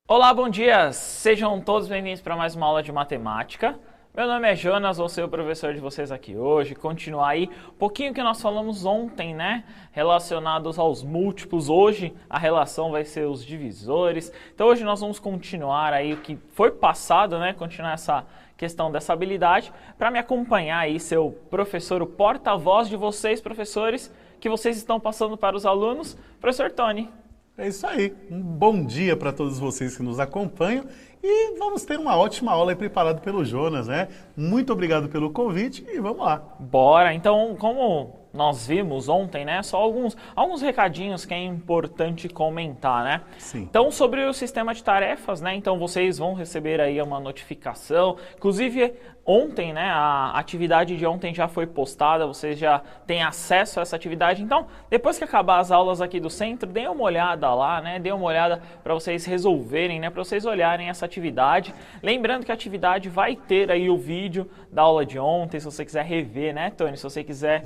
Olá, bom dia! Sejam todos bem-vindos para mais uma aula de matemática. Meu nome é Jonas, vou ser o professor de vocês aqui hoje. Continuar aí um pouquinho que nós falamos ontem, né? Relacionados aos múltiplos. Hoje a relação vai ser os divisores. Então hoje nós vamos continuar aí o que foi passado, né? Continuar essa questão dessa habilidade. Para me acompanhar aí, seu professor, o porta-voz de vocês, professores, que vocês estão passando para os alunos, professor Tony. É isso aí. Um bom dia para todos vocês que nos acompanham e vamos ter uma ótima aula aí preparada pelo Jonas, né? Muito obrigado pelo convite e vamos lá. Bora! Então, como nós vimos ontem, né? Só alguns recadinhos que é importante comentar, né? Sim. Então, sobre o sistema de tarefas, né? Então, vocês vão receber aí uma notificação. Inclusive, ontem, né? A atividade de ontem já foi postada, vocês já têm acesso a essa atividade. Então, depois que acabar as aulas aqui do centro, dê uma olhada lá, né? Dê uma olhada para vocês resolverem, né? Para vocês olharem essa atividade. Lembrando que a atividade vai ter aí o vídeo da aula de ontem, se você quiser rever, né, Tony? Se você quiser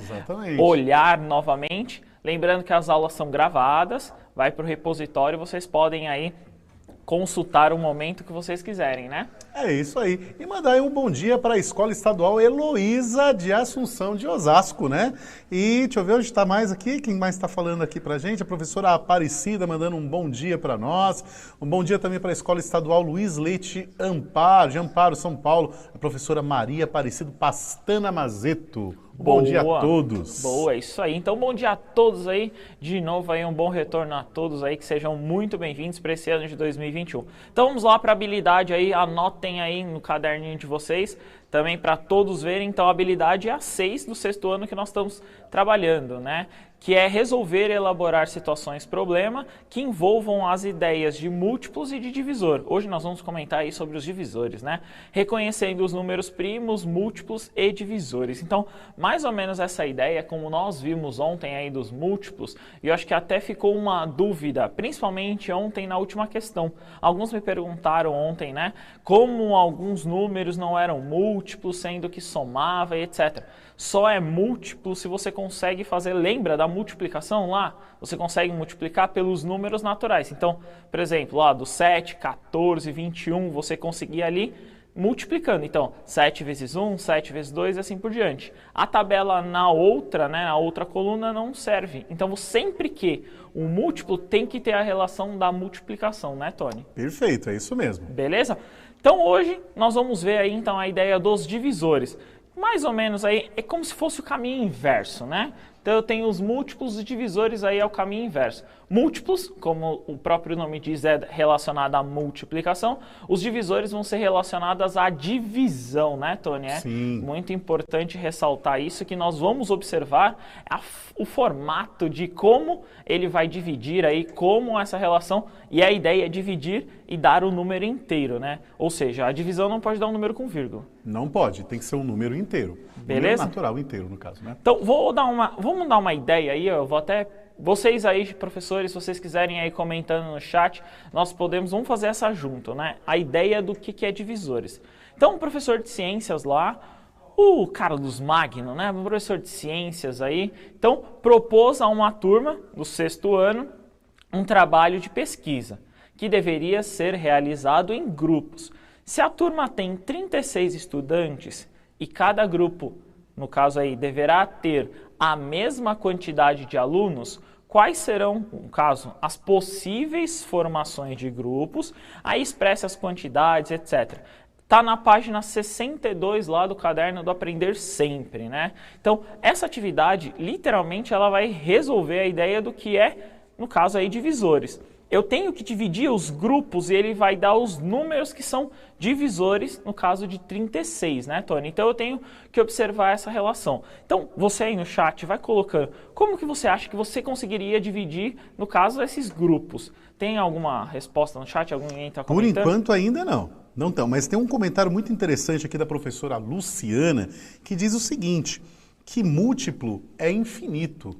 olhar novamente. Lembrando que as aulas são gravadas, vai para o repositório, vocês podem aí consultar o momento que vocês quiserem, né? É isso aí. E mandar aí um bom dia para a Escola Estadual Heloísa de Assunção de Osasco, né? E deixa eu ver onde está mais aqui, quem mais está falando aqui para a gente? A professora Aparecida mandando um bom dia para nós. Um bom dia também para a Escola Estadual Luiz Leite Amparo, de Amparo, São Paulo. A professora Maria Aparecida Pastana Mazeto. Bom dia a todos. Boa, isso aí. Então, bom dia a todos aí. De novo aí, um bom retorno a todos aí, que sejam muito bem-vindos para esse ano de 2021. Então, vamos lá para a habilidade aí. Anotem aí no caderninho de vocês, também para todos verem. Então, a habilidade é a 6 do sexto ano que nós estamos trabalhando, né? Que é resolver e elaborar situações problema que envolvam as ideias de múltiplos e de divisor. Hoje nós vamos comentar aí sobre os divisores, né? Reconhecendo os números primos, múltiplos e divisores. Então, mais ou menos essa ideia, como nós vimos ontem aí dos múltiplos, e eu acho que até ficou uma dúvida, principalmente ontem na última questão. Alguns me perguntaram ontem, né? Como alguns números não eram múltiplos, sendo que somava e etc. Só é múltiplo se você consegue fazer, lembra da multiplicação lá? Você consegue multiplicar pelos números naturais. Então, por exemplo, lá do 7, 14, 21, você conseguia ali multiplicando. Então, 7 vezes 1, 7 vezes 2 e assim por diante. A tabela na outra, né, na outra coluna não serve. Então, sempre que o múltiplo tem que ter a relação da multiplicação, né, Tony? Perfeito, é isso mesmo. Beleza? Então, hoje nós vamos ver aí então a ideia dos divisores. Mais ou menos aí, é como se fosse o caminho inverso, né? Então eu tenho os múltiplos e divisores aí ao caminho inverso. Múltiplos, como o próprio nome diz, é relacionado à multiplicação. Os divisores vão ser relacionados à divisão, né, Tony? É Sim. muito importante ressaltar isso, que nós vamos observar o formato de como ele vai dividir aí, como essa relação, e a ideia é dividir e dar o número inteiro, né? Ou seja, a divisão não pode dar um número com vírgula. Não pode, tem que ser um número inteiro. Beleza? Número natural inteiro, no caso, né? Então, vamos dar uma ideia aí, eu vou até... Vocês aí, professores, se vocês quiserem aí comentando no chat, vamos fazer essa junto, né? A ideia do que é divisores. Então, o professor de ciências lá, o Carlos Magno, né? O professor de ciências aí, então, propôs a uma turma do sexto ano um trabalho de pesquisa, que deveria ser realizado em grupos. Se a turma tem 36 estudantes e cada grupo, no caso aí, deverá ter a mesma quantidade de alunos, quais serão, no caso, as possíveis formações de grupos, aí expresse as quantidades, etc. Está na página 62 lá do caderno do Aprender Sempre, né? Então, essa atividade, literalmente, ela vai resolver a ideia do que é, no caso aí, divisores. Eu tenho que dividir os grupos e ele vai dar os números que são divisores, no caso de 36, né, Tony? Então eu tenho que observar essa relação. Então, você aí no chat vai colocando, como que você acha que você conseguiria dividir, no caso, esses grupos? Tem alguma resposta no chat? Alguém está comentando? Por enquanto ainda não. Não estão, mas tem um comentário muito interessante aqui da professora Luciana, que diz o seguinte, que múltiplo é infinito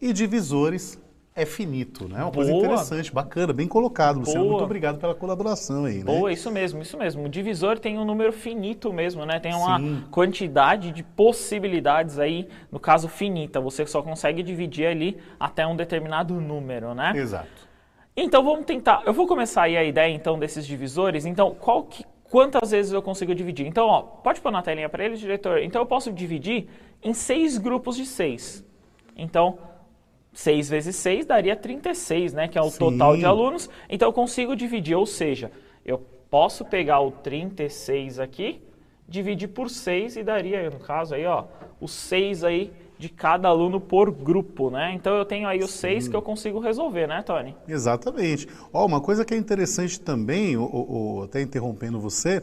e divisores é finito, né? Uma coisa interessante, bacana, bem colocado, Luciano. Muito obrigado pela colaboração aí, né? Boa, isso mesmo, isso mesmo. O divisor tem um número finito mesmo, né? Tem uma quantidade de possibilidades aí, no caso finita. Você só consegue dividir ali até um determinado número, né? Exato. Então vamos tentar, eu vou começar aí a ideia então desses divisores, então quantas vezes eu consigo dividir? Então, ó, pode pôr na telinha para eles, diretor? Então eu posso dividir em 6 grupos de 6. Então, 6 vezes 6 daria 36, né, que é o total de alunos. Então eu consigo dividir, ou seja, eu posso pegar o 36 aqui, dividir por 6 e daria, no caso aí, ó, os 6 aí de cada aluno por grupo, né? Então eu tenho aí os 6 que eu consigo resolver, né, Tony? Exatamente. Ó, uma coisa que é interessante também, até interrompendo você,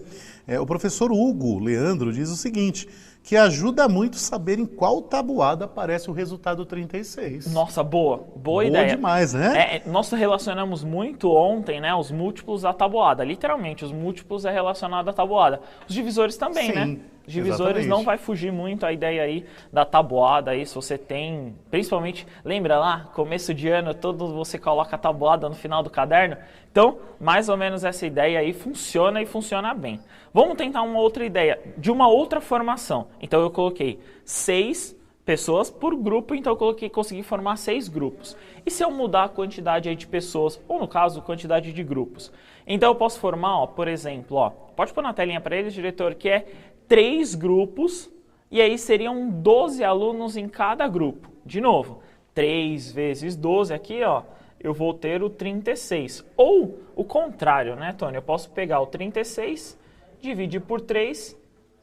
o professor Hugo Leandro diz o seguinte, que ajuda muito saber em qual tabuada aparece o resultado 36. Nossa, boa ideia. Boa demais, né? Nós relacionamos muito ontem, né, os múltiplos à tabuada. Literalmente, os múltiplos é relacionado à tabuada. Os divisores também, Sim, né? Os divisores exatamente. não vai fugir muito a ideia aí da tabuada aí, se você tem, principalmente, lembra lá, começo de ano, você coloca a tabuada no final do caderno? Então, mais ou menos essa ideia aí funciona e funciona bem. Vamos tentar uma outra ideia, de uma outra formação. Então eu coloquei 6 pessoas por grupo, então eu consegui formar 6 grupos. E se eu mudar a quantidade aí de pessoas, ou no caso, quantidade de grupos? Então eu posso formar, ó, por exemplo, ó, pode pôr na telinha para eles, diretor, que é 3 grupos, e aí seriam 12 alunos em cada grupo. De novo, 3 vezes 12 aqui, ó, eu vou ter o 36. Ou o contrário, né, Tony? Eu posso pegar o 36, dividir por 3,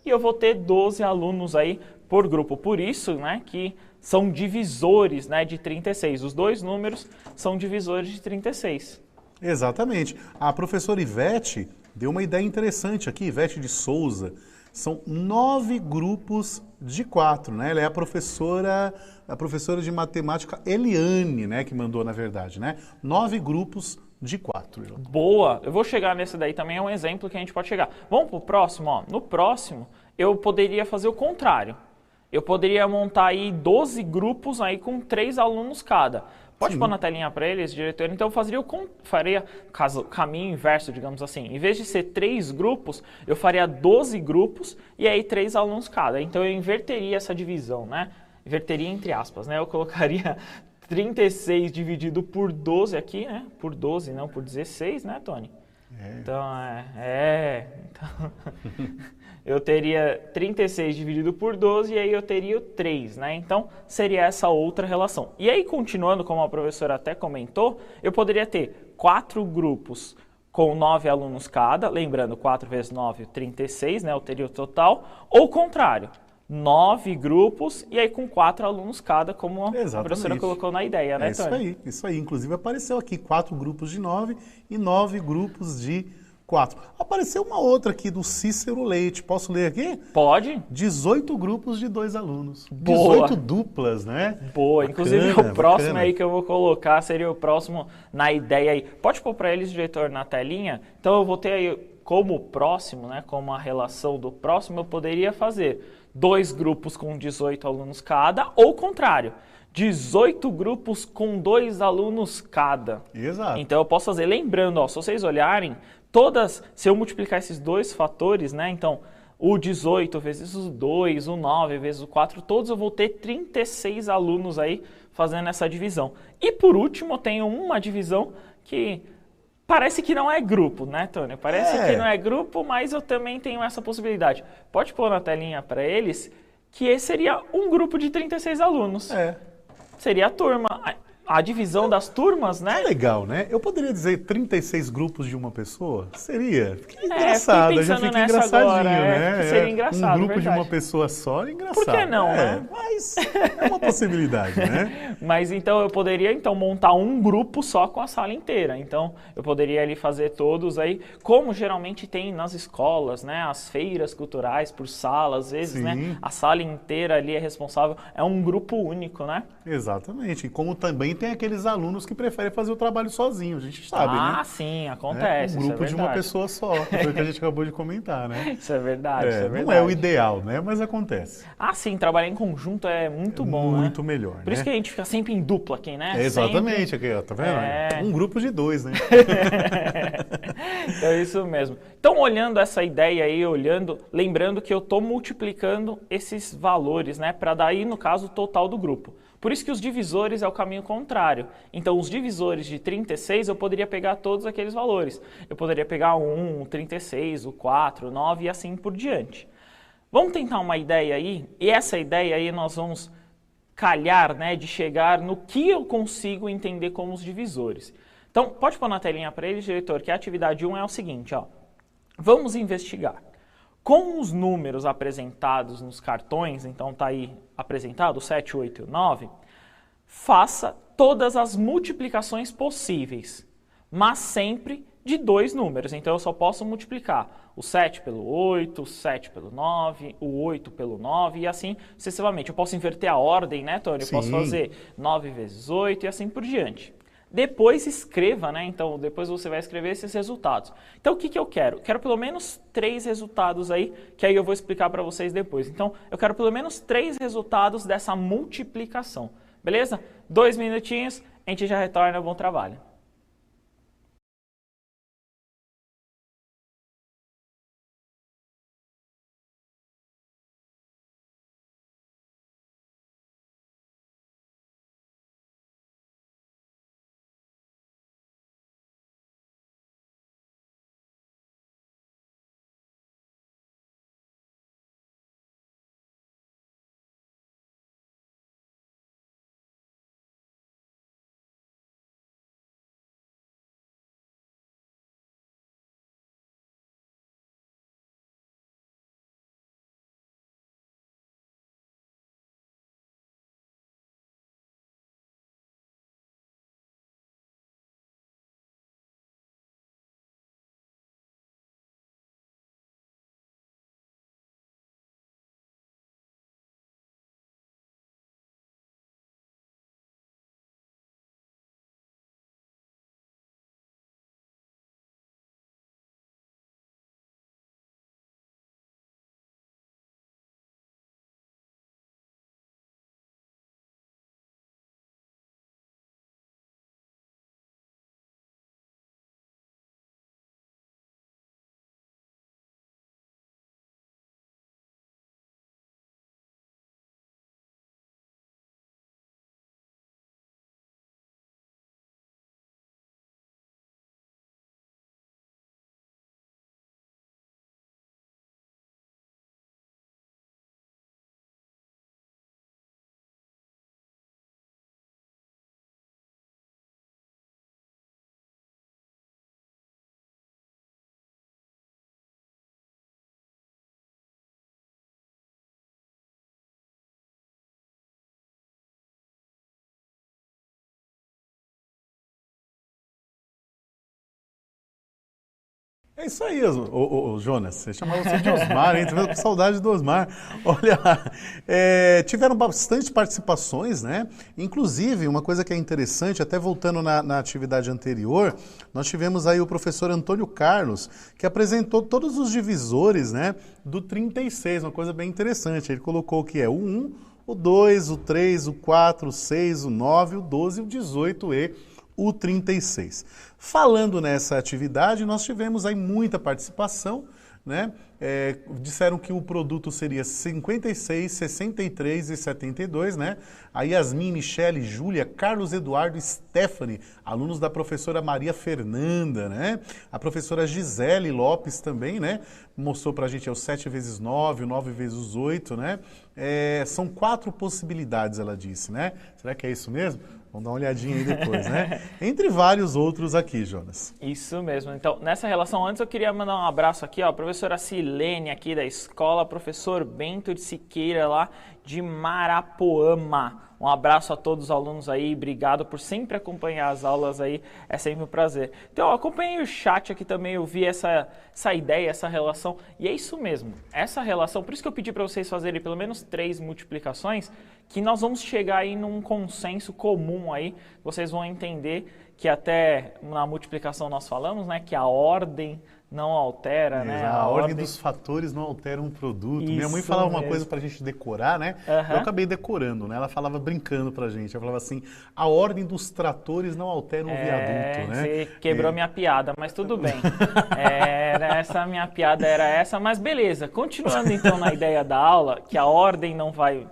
e eu vou ter 12 alunos aí por grupo. Por isso, né, que são divisores, né, de 36. Os dois números são divisores de 36. Exatamente. A professora Ivete deu uma ideia interessante aqui, Ivete de Souza. São 9 grupos de 4, né? Ela é a professora de matemática Eliane, né? Que mandou, na verdade, né? 9 grupos de 4. Boa! Eu vou chegar nesse daí também, é um exemplo que a gente pode chegar. Vamos pro próximo, ó. No próximo, eu poderia fazer o contrário. Eu poderia montar aí 12 grupos aí com 3 alunos cada. Pode pôr na telinha para eles, diretor? Então eu faria caminho inverso, digamos assim. Em vez de ser 3 grupos, eu faria 12 grupos e aí 3 alunos cada. Então eu inverteria essa divisão, né? Inverteria entre aspas, né? Eu colocaria 36 dividido por 12 aqui, né? Por 12, não por 16, né, Tony? Então, então eu teria 36 dividido por 12 e aí eu teria o 3, né? Então, seria essa outra relação. E aí, continuando, como a professora até comentou, eu poderia ter 4 grupos com 9 alunos cada, lembrando, 4 vezes 9, 36, né? Eu teria o total. Ou o contrário, 9 grupos e aí com 4 alunos cada, como a professora colocou na ideia, né, Tony? Isso aí. Inclusive apareceu aqui 4 grupos de 9 e 9 grupos de 4. Apareceu uma outra aqui do Cícero Leite. Posso ler aqui? Pode. 18 grupos de 2 alunos. Boa. 18 duplas, né? Boa. Bacana, inclusive o próximo bacana. aí que eu vou colocar seria o próximo na ideia aí. Pode pôr para eles, diretor, na telinha? Então eu vou ter aí como próximo, né? Como a relação do próximo, eu poderia fazer 2 grupos com 18 alunos cada, ou o contrário, 18 grupos com 2 alunos cada. Exato. Então eu posso fazer, lembrando, ó, se vocês olharem, se eu multiplicar esses 2 fatores, né, então o 18 vezes o 2, o 9 vezes o 4, todos eu vou ter 36 alunos aí fazendo essa divisão. E por último, eu tenho uma divisão que parece que não é grupo, né, Tony? Parece que não é grupo, mas eu também tenho essa possibilidade. Pode pôr na telinha para eles que esse seria um grupo de 36 alunos. Seria a turma. A divisão das turmas, né? É legal, né? Eu poderia dizer 36 grupos de uma pessoa? Seria. Fica engraçado, já fica engraçadinho, agora, né? Seria engraçado, um grupo verdade. de uma pessoa só é engraçado. Por que não, né? Mas é uma possibilidade, né? Mas então eu poderia montar um grupo só com a sala inteira. Então eu poderia ali fazer todos aí, como geralmente tem nas escolas, né? As feiras culturais por sala, às vezes, né? A sala inteira ali é responsável, é um grupo único, né? Exatamente. E como também tem aqueles alunos que preferem fazer o trabalho sozinho, a gente sabe, né? Ah, sim, acontece. Um grupo de uma pessoa só, que foi o que a gente acabou de comentar, né? Isso é verdade, isso é verdade. Não é o ideal, né? Mas acontece. Ah, sim, trabalhar em conjunto é muito bom, muito melhor, Por isso que a gente fica sempre em dupla aqui, né? Exatamente, aqui, ó, tá vendo? Um grupo de 2, né? Então é isso mesmo. Então, olhando essa ideia aí, lembrando que eu estou multiplicando esses valores, né? Para daí, no caso, o total do grupo. Por isso que os divisores é o caminho contrário. Então, os divisores de 36, eu poderia pegar todos aqueles valores. Eu poderia pegar o 1, o 36, o 4, o 9 e assim por diante. Vamos tentar uma ideia aí, e essa ideia aí nós vamos calhar, né, de chegar no que eu consigo entender como os divisores. Então, pode pôr na telinha para eles, diretor, que a atividade 1 é o seguinte, ó. Vamos investigar. Com os números apresentados nos cartões, então está aí apresentado o 7, 8 e o 9, faça todas as multiplicações possíveis, mas sempre de 2 números. Então eu só posso multiplicar o 7 pelo 8, o 7 pelo 9, o 8 pelo 9 e assim sucessivamente. Eu posso inverter a ordem, né, Tony? Eu posso fazer 9 vezes 8 e assim por diante. Depois escreva, né? Então, depois você vai escrever esses resultados. Então, o que que eu quero? Quero pelo menos 3 resultados aí, que aí eu vou explicar para vocês depois. Então, eu quero pelo menos 3 resultados dessa multiplicação. Beleza? 2 minutinhos, a gente já retorna. Bom trabalho. É isso aí, Jonas. Você chamava você de Osmar, hein? Tô com saudade do Osmar. Olha, tiveram bastante participações, né? Inclusive, uma coisa que é interessante, até voltando na atividade anterior, nós tivemos aí o professor Antônio Carlos, que apresentou todos os divisores, né, do 36, uma coisa bem interessante. Ele colocou o que é o 1, o 2, o 3, o 4, o 6, o 9, o 12, o 18 e o 36. Falando nessa atividade, nós tivemos aí muita participação, né? Disseram que o produto seria 56, 63 e 72, né? A Yasmin, Michele, Júlia, Carlos Eduardo e Stephanie, alunos da professora Maria Fernanda, né? A professora Gisele Lopes também, né? Mostrou pra gente o 7 vezes 9, o 9 vezes 8, né? São 4 possibilidades, ela disse, né? Será que é isso mesmo? Vamos dar uma olhadinha aí depois, né? Entre vários outros aqui, Jonas. Isso mesmo. Então, nessa relação, antes eu queria mandar um abraço aqui, ó, a professora Silene aqui da escola, professor Bento de Siqueira lá de Marapoama. Um abraço a todos os alunos aí, obrigado por sempre acompanhar as aulas aí, é sempre um prazer. Então, acompanhei o chat aqui também, eu vi essa ideia, essa relação, e é isso mesmo, essa relação, por isso que eu pedi para vocês fazerem pelo menos 3 multiplicações, que nós vamos chegar aí num consenso comum aí, vocês vão entender que até na multiplicação nós falamos, né, que a ordem não altera, né? A ordem dos fatores não altera um produto. Isso Minha mãe falava mesmo. uma coisa pra gente decorar, né? Uhum. Eu acabei decorando, né? Ela falava brincando pra gente. Ela falava assim, a ordem dos tratores não altera um viaduto, né? Você quebrou minha piada, mas tudo bem. Essa minha piada era essa, mas beleza. Continuando então na ideia da aula, que a ordem não vai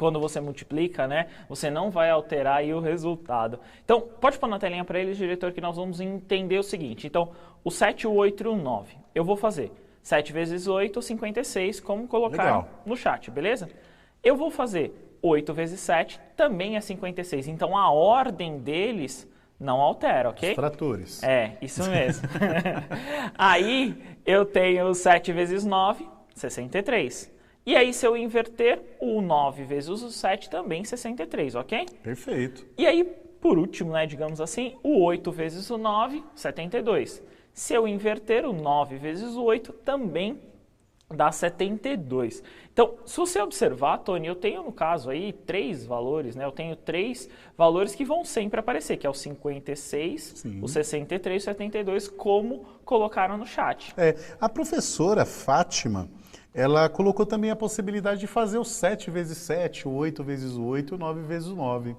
quando você multiplica, né, você não vai alterar aí o resultado. Então, pode pôr na telinha para eles, diretor, que nós vamos entender o seguinte. Então, o 7, o 8 e o 9. Eu vou fazer 7 vezes 8, 56, como colocar no chat, beleza? Eu vou fazer 8 vezes 7, também é 56. Então, a ordem deles não altera, ok? Os tratores. É, isso mesmo. Aí, eu tenho 7 vezes 9, 63. E aí, se eu inverter, o 9 vezes o 7 também 63, ok? Perfeito. E aí, por último, né, digamos assim, o 8 vezes o 9, 72. Se eu inverter, o 9 vezes o 8 também dá 72. Então, se você observar, Tony, eu tenho no caso aí 3 valores, né? Eu tenho 3 valores que vão sempre aparecer, que é o 56, Sim. o 63 e o 72, como colocaram no chat. A professora Fátima, ela colocou também a possibilidade de fazer o 7 vezes 7, o 8 vezes o 8 e o 9 vezes o 9.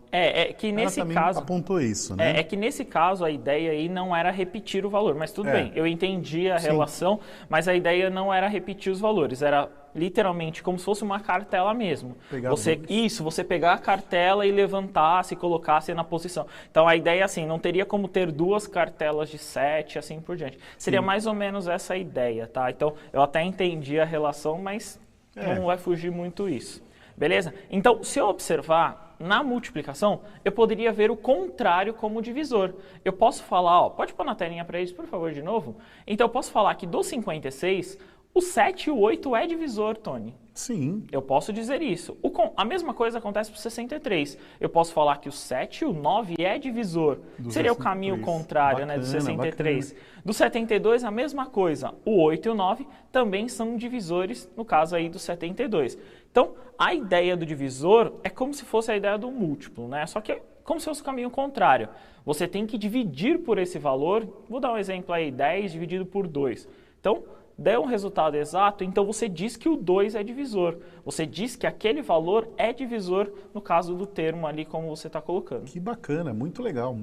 Que nesse ela também caso apontou isso, né? É que nesse caso a ideia aí não era repetir o valor, mas tudo bem, eu entendi a relação, mas a ideia não era repetir os valores, era literalmente como se fosse uma cartela mesmo. Você pegar a cartela e levantasse e colocasse na posição. Então a ideia é assim, não teria como ter 2 cartelas de 7 assim por diante. Seria mais ou menos essa a ideia, tá? Então eu até entendi a relação, mas não vai fugir muito isso. Beleza? Então, se eu observar na multiplicação, eu poderia ver o contrário como divisor. Eu posso falar, pode pôr na telinha para eles, por favor, de novo? Então, eu posso falar que do 56, o 7 e o 8 é divisor, Tony. Sim. Eu posso dizer isso. A mesma coisa acontece para o 63. Eu posso falar que o 7 e o 9 é divisor. Seria 63. O caminho contrário, né, do 63. Bacana. Do 72, a mesma coisa. O 8 e o 9 também são divisores, no caso aí do 72. Então, a ideia do divisor é como se fosse a ideia do múltiplo, né? Só que é como se fosse o caminho contrário. Você tem que dividir por esse valor. Vou dar um exemplo aí, 10 dividido por 2. Então, deu um resultado exato, então você diz que o 2 é divisor. Você diz que aquele valor é divisor no caso do termo ali, como você está colocando. Que bacana, muito legal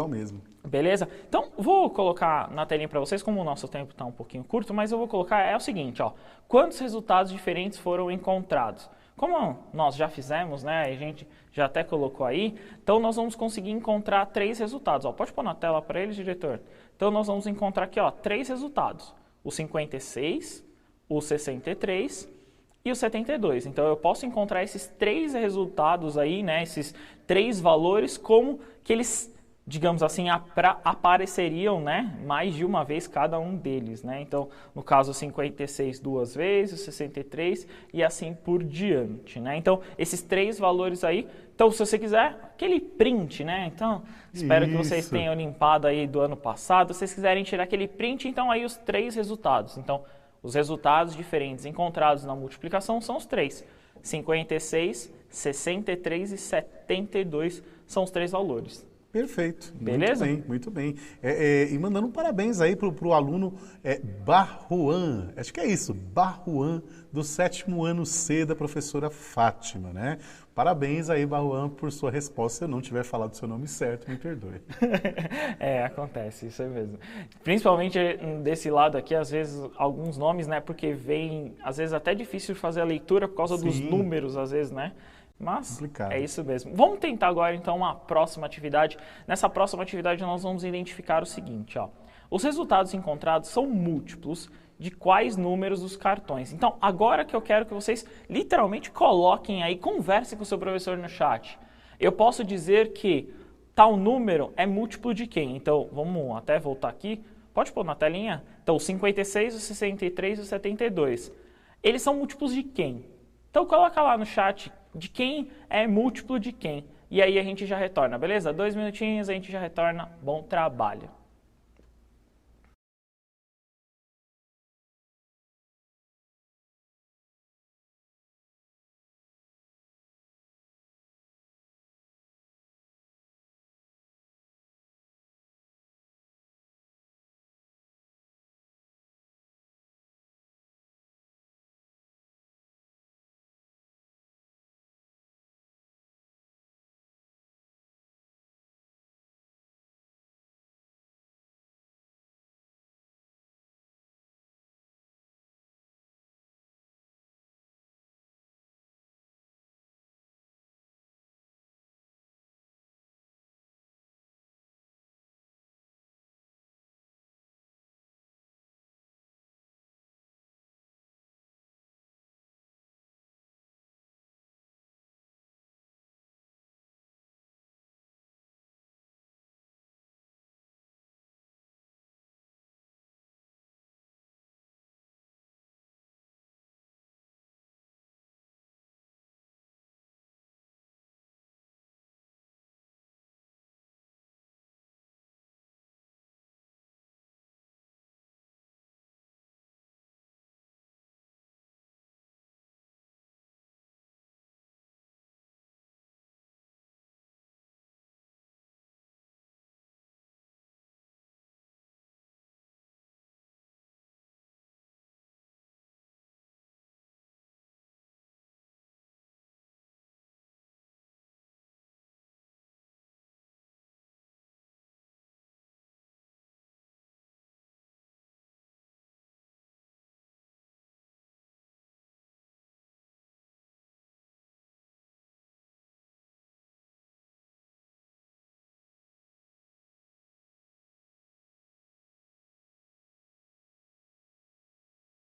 mesmo. Beleza? Então, vou colocar na telinha para vocês, como o nosso tempo está um pouquinho curto, mas eu vou colocar, é o seguinte, quantos resultados diferentes foram encontrados? Como nós já fizemos, né, a gente já até colocou aí, então nós vamos conseguir encontrar 3 resultados. Pode pôr na tela para eles, diretor? Então, nós vamos encontrar aqui 3 resultados. O 56, o 63 e o 72. Então, eu posso encontrar esses 3 resultados aí, né, esses 3 valores, como que eles, digamos assim, apareceriam, né, mais de uma vez cada um deles, né? Então, no caso, o 56 2 vezes, o 63 e assim por diante, né? Então, esses 3 valores aí. Então, se você quiser, aquele print, né? Então, espero que vocês tenham limpado aí do ano passado. Se vocês quiserem tirar aquele print, então aí os 3 resultados. Então, os resultados diferentes encontrados na multiplicação são os 3. 56, 63 e 72 são os 3 valores. Perfeito. Beleza? Muito bem. E mandando um parabéns aí pro aluno Barruan. Acho que é isso, Barruan, do 7º ano C da professora Fátima, né? Parabéns aí, Barruan, por sua resposta. Se eu não tiver falado o seu nome certo, me perdoe. Acontece, isso é mesmo. Principalmente desse lado aqui, às vezes, alguns nomes, né? Porque vem, às vezes, até difícil de fazer a leitura por causa dos números, às vezes, né? Mas complicado. É isso mesmo. Vamos tentar agora, então, uma próxima atividade. Nessa próxima atividade, nós vamos identificar o seguinte, Os resultados encontrados são múltiplos de quais números dos cartões. Então, agora que eu quero que vocês literalmente coloquem aí, conversem com o seu professor no chat. Eu posso dizer que tal número é múltiplo de quem? Então, vamos até voltar aqui. Pode pôr na telinha? Então, o 56, o 63 e o 72. Eles são múltiplos de quem? Então, coloca lá no chat de quem é múltiplo de quem. E aí a gente já retorna, beleza? 2 minutinhos, a gente já retorna. Bom trabalho!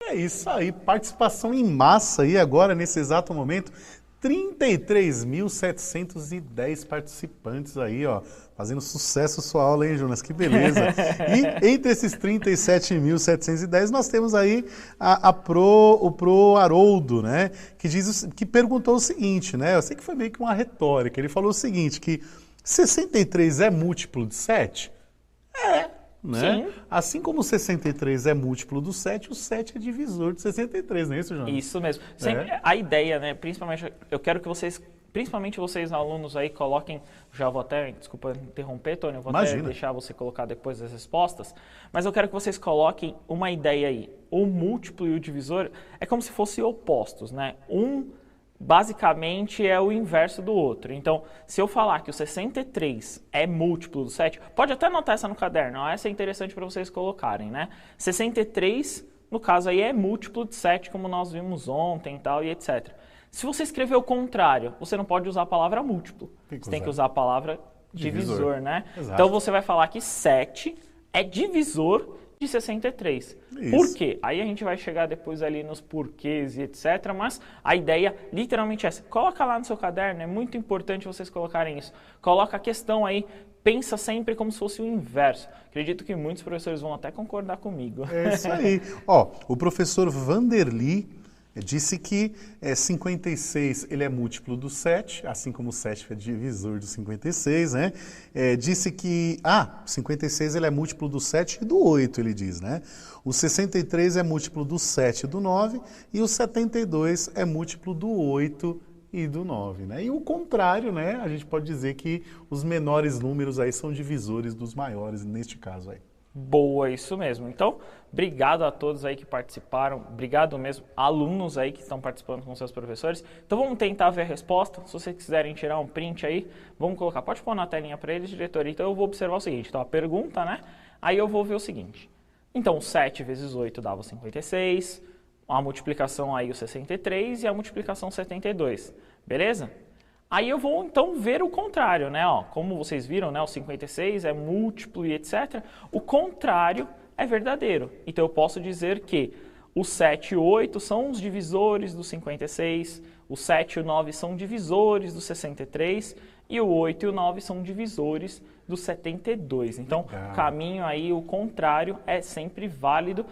É isso aí, participação em massa aí agora, nesse exato momento. 33.710 participantes aí, ó, fazendo sucesso sua aula, hein, Jonas? Que beleza. E entre esses 37.710, nós temos aí o Pro Haroldo, né, que perguntou o seguinte, né, eu sei que foi meio que uma retórica, ele falou o seguinte, que 63 é múltiplo de 7? É. Né? Sim. Assim como o 63 é múltiplo do 7, o 7 é divisor de 63, não é isso, Jonas? Isso mesmo. Sempre, a ideia, né, principalmente, eu quero que vocês, principalmente vocês alunos aí, coloquem, já vou até, desculpa interromper, Tony, eu vou até deixar você colocar depois as respostas, mas eu quero que vocês coloquem uma ideia aí. O múltiplo e o divisor é como se fossem opostos, né? Basicamente é o inverso do outro. Então, se eu falar que o 63 é múltiplo do 7, pode até anotar essa no caderno, essa é interessante para vocês colocarem, né? 63, no caso aí, é múltiplo de 7, como nós vimos ontem e tal, e etc. Se você escrever o contrário, você não pode usar a palavra múltiplo. Você tem que usar a palavra divisor, né? Exato. Então, você vai falar que 7 é divisor de 63. Isso. Por quê? Aí a gente vai chegar depois ali nos porquês e etc. Mas a ideia literalmente é essa. Coloca lá no seu caderno, é muito importante vocês colocarem isso. Coloca a questão aí, pensa sempre como se fosse o inverso. Acredito que muitos professores vão até concordar comigo. É isso aí. Ó, o professor Vanderly disse que 56 ele é múltiplo do 7, assim como o 7 é divisor do 56, né? Disse que 56 ele é múltiplo do 7 e do 8, ele diz, né? O 63 é múltiplo do 7 e do 9 e o 72 é múltiplo do 8 e do 9, né? E o contrário, né? A gente pode dizer que os menores números aí são divisores dos maiores, neste caso aí. Boa, isso mesmo. Então, obrigado a todos aí que participaram, obrigado mesmo, alunos aí que estão participando com seus professores. Então, vamos tentar ver a resposta. Se vocês quiserem tirar um print aí, vamos colocar, pode pôr na telinha para eles, diretor. Então, eu vou observar o seguinte, então, a pergunta, né? Aí eu vou ver o seguinte. Então, 7 vezes 8 dava 56, a multiplicação aí o 63 e a multiplicação 72, beleza? Aí eu vou, então, ver o contrário, né? Ó, como vocês viram, né? O 56 é múltiplo e etc. O contrário é verdadeiro. Então, eu posso dizer que o 7 e o 8 são os divisores do 56, o 7 e o 9 são divisores do 63 e o 8 e o 9 são divisores do 72. Então, o caminho aí, o contrário, é sempre válido,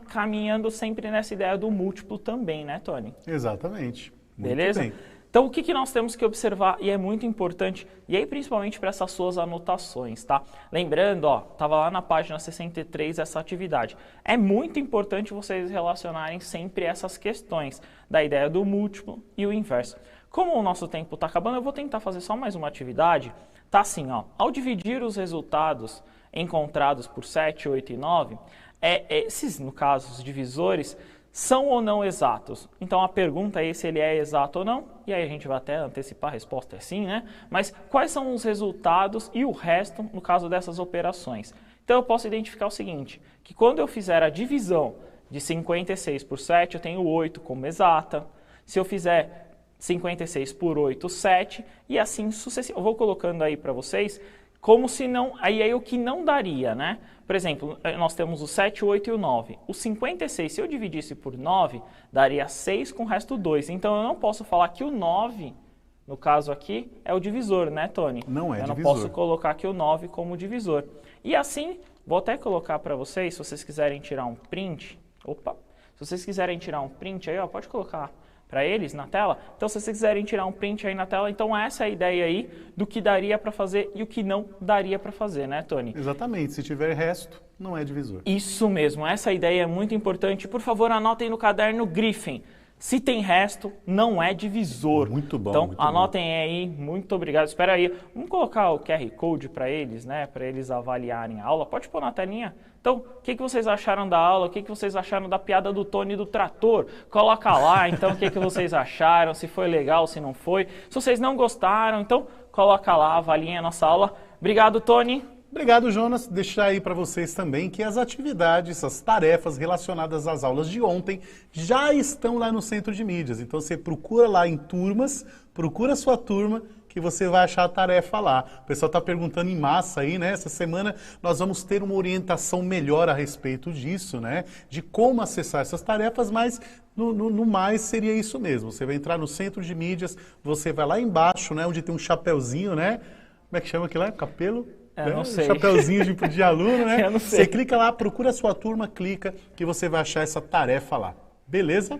caminhando sempre nessa ideia do múltiplo também, né, Tony? Exatamente. Muito beleza? bem. Então, o que nós temos que observar, e é muito importante, e aí principalmente para essas suas anotações, tá? Lembrando, ó, estava lá na página 63 essa atividade. É muito importante vocês relacionarem sempre essas questões da ideia do múltiplo e o inverso. Como o nosso tempo está acabando, eu vou tentar fazer só mais uma atividade. Tá assim, ó, ao dividir os resultados encontrados por 7, 8 e 9, esses, no caso, os divisores, são ou não exatos? Então a pergunta é se ele é exato ou não, e aí a gente vai até antecipar a resposta é sim, né? Mas quais são os resultados e o resto no caso dessas operações? Então eu posso identificar o seguinte, que quando eu fizer a divisão de 56 por 7, eu tenho 8 como exata. Se eu fizer 56 por 8, 7, e assim sucessivamente. Eu vou colocando aí para vocês como se não, aí o que não daria, né? Por exemplo, nós temos o 7, o 8 e o 9. O 56, se eu dividisse por 9, daria 6 com o resto 2. Então, eu não posso falar que o 9, no caso aqui, é o divisor, né, Tony? Não é divisor. Eu não posso colocar aqui o 9 como divisor. E assim, vou até colocar para vocês, se vocês quiserem tirar um print. Opa! Se vocês quiserem tirar um print aí, ó, pode colocar para eles na tela. Então, se vocês quiserem tirar um print aí na tela, então essa é a ideia aí do que daria para fazer e o que não daria para fazer, né, Tony? Exatamente. Se tiver resto, não é divisor. Isso mesmo. Essa ideia é muito importante. Por favor, anotem no caderno, grifem. Se tem resto, não é divisor. Muito bom. Então, muito anotem bom. aí. Muito obrigado. Espera aí. Vamos colocar o QR Code para eles, né? Para eles avaliarem a aula. Pode pôr na telinha. Então, o que vocês acharam da aula? O que vocês acharam da piada do Tony do trator? Coloca lá, então, o que vocês acharam, se foi legal, se não foi. Se vocês não gostaram, então, coloca lá, avaliem a nossa aula. Obrigado, Tony. Obrigado, Jonas. Deixar aí para vocês também que as atividades, as tarefas relacionadas às aulas de ontem já estão lá no Centro de Mídias. Então você procura lá em turmas, procura a sua turma, que você vai achar a tarefa lá. O pessoal está perguntando em massa aí, né? Essa semana nós vamos ter uma orientação melhor a respeito disso, né? De como acessar essas tarefas, mas no mais seria isso mesmo. Você vai entrar no Centro de Mídias, você vai lá embaixo, né? Onde tem um chapeuzinho, né? Como é que chama aquilo lá? Capelo? Não sei. Chapeuzinho de aluno, né? Eu não sei. Você clica lá, procura a sua turma, clica, que você vai achar essa tarefa lá. Beleza?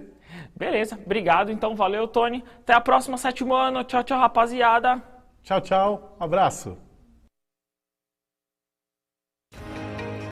Beleza, obrigado. Então, valeu, Tony. Até a próxima, 7º ano. Tchau, tchau, rapaziada. Tchau, tchau. Um abraço.